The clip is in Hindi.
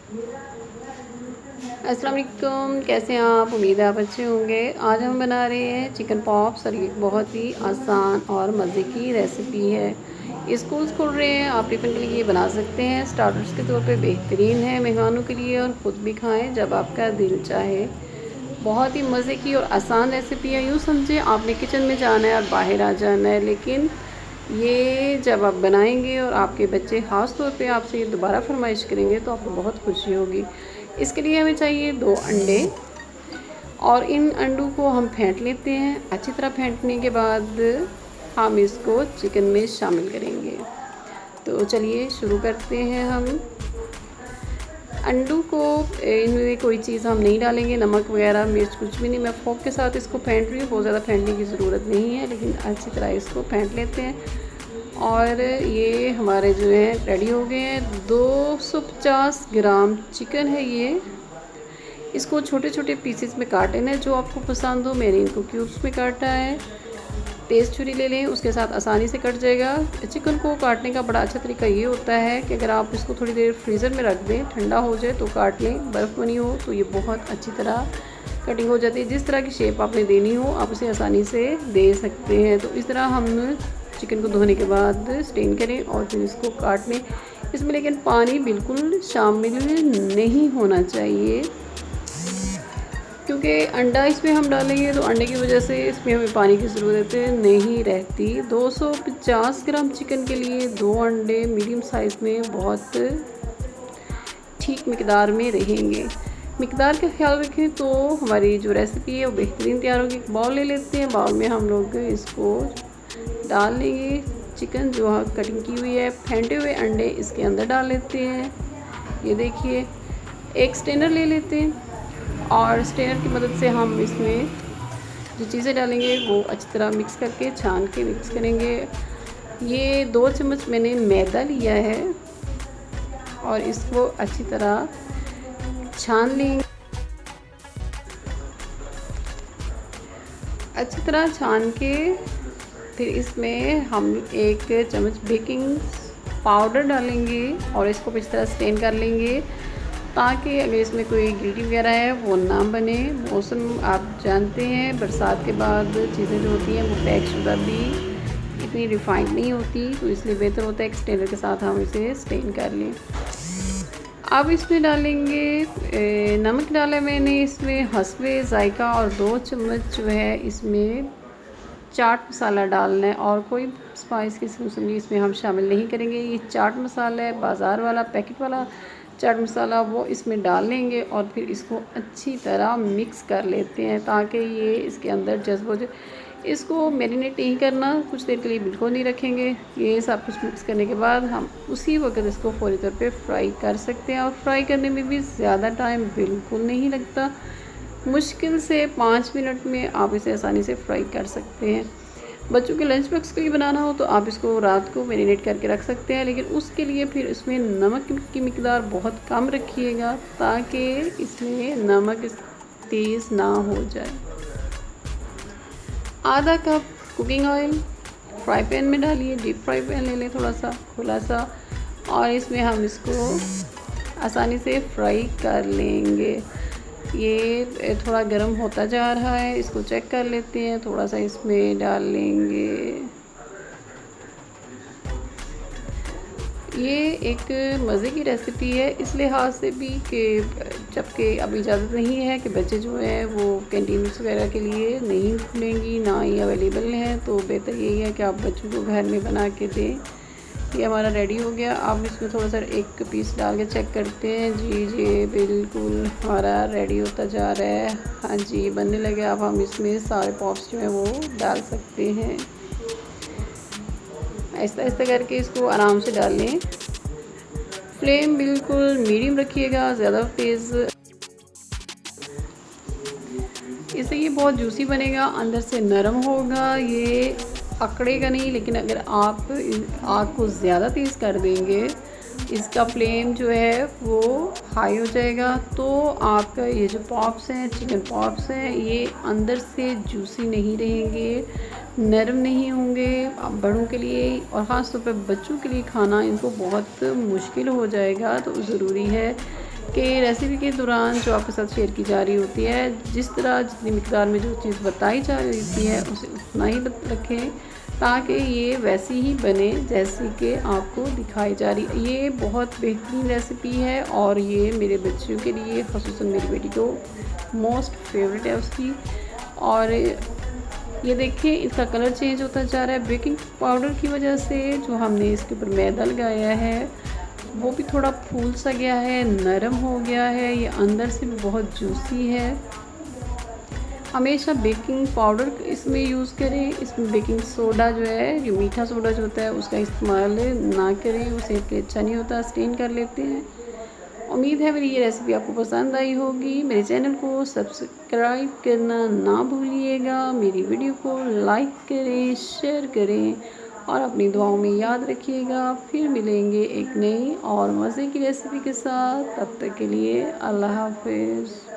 अस्सलाम वालेकुम, कैसे हैं आप? उम्मीद है आप अच्छे होंगे। आज हम बना रहे हैं चिकन पॉप्स और ये बहुत ही आसान और मज़े की रेसिपी है। स्कूल्स खुल रहे हैं, आप टिफ़िन के लिए बना सकते हैं। स्टार्टर्स के तौर पे बेहतरीन है मेहमानों के लिए, और ख़ुद भी खाएं जब आपका दिल चाहे। बहुत ही मज़े की और आसान रेसिपी है। यूँ समझें आपने किचन में जाना है और बाहर आ जाना है, लेकिन ये जब आप बनाएंगे और आपके बच्चे ख़ास तौर पे आपसे ये दोबारा फरमाइश करेंगे तो आपको बहुत खुशी होगी। इसके लिए हमें चाहिए 2 अंडे, और इन अंडों को हम फेंट लेते हैं। अच्छी तरह फेंटने के बाद हम इसको चिकन में शामिल करेंगे। तो चलिए शुरू करते हैं। हम अंडों को, इनमें कोई चीज़ हम नहीं डालेंगे, नमक वगैरह मिर्च कुछ भी नहीं। मैं फोक के साथ इसको फेंट रही हूँ, बहुत ज़्यादा फेंटने की ज़रूरत नहीं है, लेकिन अच्छी तरह इसको फेंट लेते हैं। और ये हमारे जो है रेडी हो गए हैं। 250 ग्राम चिकन है ये। इसको छोटे छोटे पीसेस में काटे हैं, जो आपको पसंद हो। मैंने इनको क्यूब्स में काटा है। तेज़ छुरी ले लें, उसके साथ आसानी से कट जाएगा। चिकन को काटने का बड़ा अच्छा तरीका ये होता है कि अगर आप इसको थोड़ी देर फ्रीज़र में रख दें, ठंडा हो जाए तो काट लें। बर्फ़ बनी हो तो ये बहुत अच्छी तरह कटिंग हो जाती है। जिस तरह की शेप आपने देनी हो आप उसे आसानी से दे सकते हैं। तो इस तरह हम चिकन को धोने के बाद स्टेन करें और फिर इसको काट लें। इसमें लेकिन पानी बिल्कुल शामिल नहीं होना चाहिए, क्योंकि अंडा इसमें हम डालेंगे तो अंडे की वजह से इसमें हमें पानी की ज़रूरत नहीं रहती। 250 ग्राम चिकन के लिए 2 अंडे मीडियम साइज़ में बहुत ठीक मकदार में रहेंगे। मकदार का ख्याल रखें तो हमारी जो रेसिपी है वो बेहतरीन तैयार होगी। एक बाउल ले लेते हैं, बाउल में हम लोग इसको डाल लेंगे। चिकन जो कटिंग की हुई है, फेंटे हुए अंडे इसके अंदर डाल लेते हैं। ये देखिए, एक स्ट्रेनर ले लेते हैं और स्ट्रेनर की मदद से हम इसमें जो चीज़ें डालेंगे वो अच्छी तरह मिक्स करके छान के मिक्स करेंगे। ये 2 चम्मच मैंने मैदा लिया है और इसको अच्छी तरह छान लेंगे। अच्छी तरह छान के फिर इसमें हम 1 चम्मच बेकिंग पाउडर डालेंगे और इसको इस तरह स्टेन कर लेंगे, ताकि अगर इसमें कोई गिल्टी वगैरह है वो ना बने। मौसम आप जानते हैं, बरसात के बाद चीज़ें जो होती हैं वो पैक शुदा भी इतनी रिफाइंड नहीं होती, तो इसलिए बेहतर होता है कि स्टेनर के साथ हम इसे स्टेन कर लें। अब इसमें डालेंगे नमक डाला मैंने इसमें हस्बे ज़ायका, और 2 चम्मच जो है इसमें चाट मसाला डालना है, और कोई स्पाइस की समझी इसमें हम शामिल नहीं करेंगे। ये चाट मसाला है, बाज़ार वाला पैकेट वाला चाट मसाला, वो इसमें डाल लेंगे और फिर इसको अच्छी तरह मिक्स कर लेते हैं ताकि ये इसके अंदर जज़्ब हो जाए। इसको मैरिनेट नहीं करना, कुछ देर के लिए बिल्कुल नहीं रखेंगे। ये सब कुछ मिक्स करने के बाद हम उसी वक्त इसको फौरी तौर पे फ्राई कर सकते हैं, और फ्राई करने में भी ज़्यादा टाइम बिल्कुल नहीं लगता। मुश्किल से 5 मिनट में आप इसे आसानी से फ्राई कर सकते हैं। बच्चों के लंच बॉक्स के लिए बनाना हो तो आप इसको रात को मैरिनेट करके रख सकते हैं, लेकिन उसके लिए फिर इसमें नमक की मिकदार बहुत कम रखिएगा, ताकि इसमें नमक तेज़ ना हो जाए। आधा cup cooking oil fry pan में डालिए। डीप फ्राई पैन ले लें थोड़ा सा खुला सा, और इसमें हम इसको आसानी से फ्राई कर लेंगे। ये थोड़ा गर्म होता जा रहा है, इसको चेक कर लेते हैं। थोड़ा सा इसमें डाल लेंगे। ये एक मज़े की रेसिपी है इस लिहाज से भी कि जबकि अब इजाज़त नहीं है कि बच्चे जो हैं वो कैंटीन्स वगैरह के लिए नहीं खुलेंगी, ना ही अवेलेबल हैं, तो बेहतर यही है कि आप बच्चों को घर में बना के दें। ये हमारा रेडी हो गया। अब इसमें थोड़ा सा एक पीस डाल के चेक करते हैं। जी जी बिल्कुल हमारा रेडी होता जा रहा है। हाँ जी, बनने लगे। अब हम इसमें सारे पॉप्स जो हैं वो डाल सकते हैं। ऐसा ऐसा करके इसको आराम से डाल लें। फ्लेम बिल्कुल मीडियम रखिएगा, ज़्यादा तेज़। इससे ये बहुत जूसी बनेगा, अंदर से नरम होगा, ये अकड़ेगा नहीं। लेकिन अगर आप आग को ज़्यादा तेज़ कर देंगे, इसका फ्लेम जो है वो हाई हो जाएगा, तो आपका ये जो पॉप्स हैं, चिकन पॉप्स हैं, ये अंदर से जूसी नहीं रहेंगे, नरम नहीं होंगे। बड़ों के लिए और ख़ास तौर पर बच्चों के लिए खाना इनको बहुत मुश्किल हो जाएगा। तो ज़रूरी है कि रेसिपी के दौरान जो आपके साथ शेयर की जा रही होती है, जिस तरह जितनी मिकदार में जो चीज़ बताई जा रही होती है उसे उतना ही रखें, ताकि ये वैसी ही बने जैसी कि आपको दिखाई जा रही। ये बहुत बेहतरीन रेसिपी है और ये मेरे बच्चों के लिए, ख़ुसूसन मेरी बेटी को मोस्ट फेवरेट है उसकी। और ये देखिए इसका कलर चेंज होता जा रहा है बेकिंग पाउडर की वजह से। जो हमने इसके ऊपर मैदा लगाया है वो भी थोड़ा फूल सा गया है, नरम हो गया है, ये अंदर से भी बहुत जूसी है। हमेशा बेकिंग पाउडर इसमें यूज़ करें, इसमें बेकिंग सोडा जो है, जो मीठा सोडा जो होता है उसका इस्तेमाल ना करें, वो सेहत के लिए अच्छा नहीं होता, स्टेन कर लेते हैं। उम्मीद है मेरी ये रेसिपी आपको पसंद आई होगी। मेरे चैनल को सब्सक्राइब करना ना भूलिएगा, मेरी वीडियो को लाइक करें, शेयर करें और अपनी दुआओं में याद रखिएगा। फिर मिलेंगे एक नई और मज़े की रेसिपी के साथ। तब तक के लिए अल्लाह हाफ़िज़।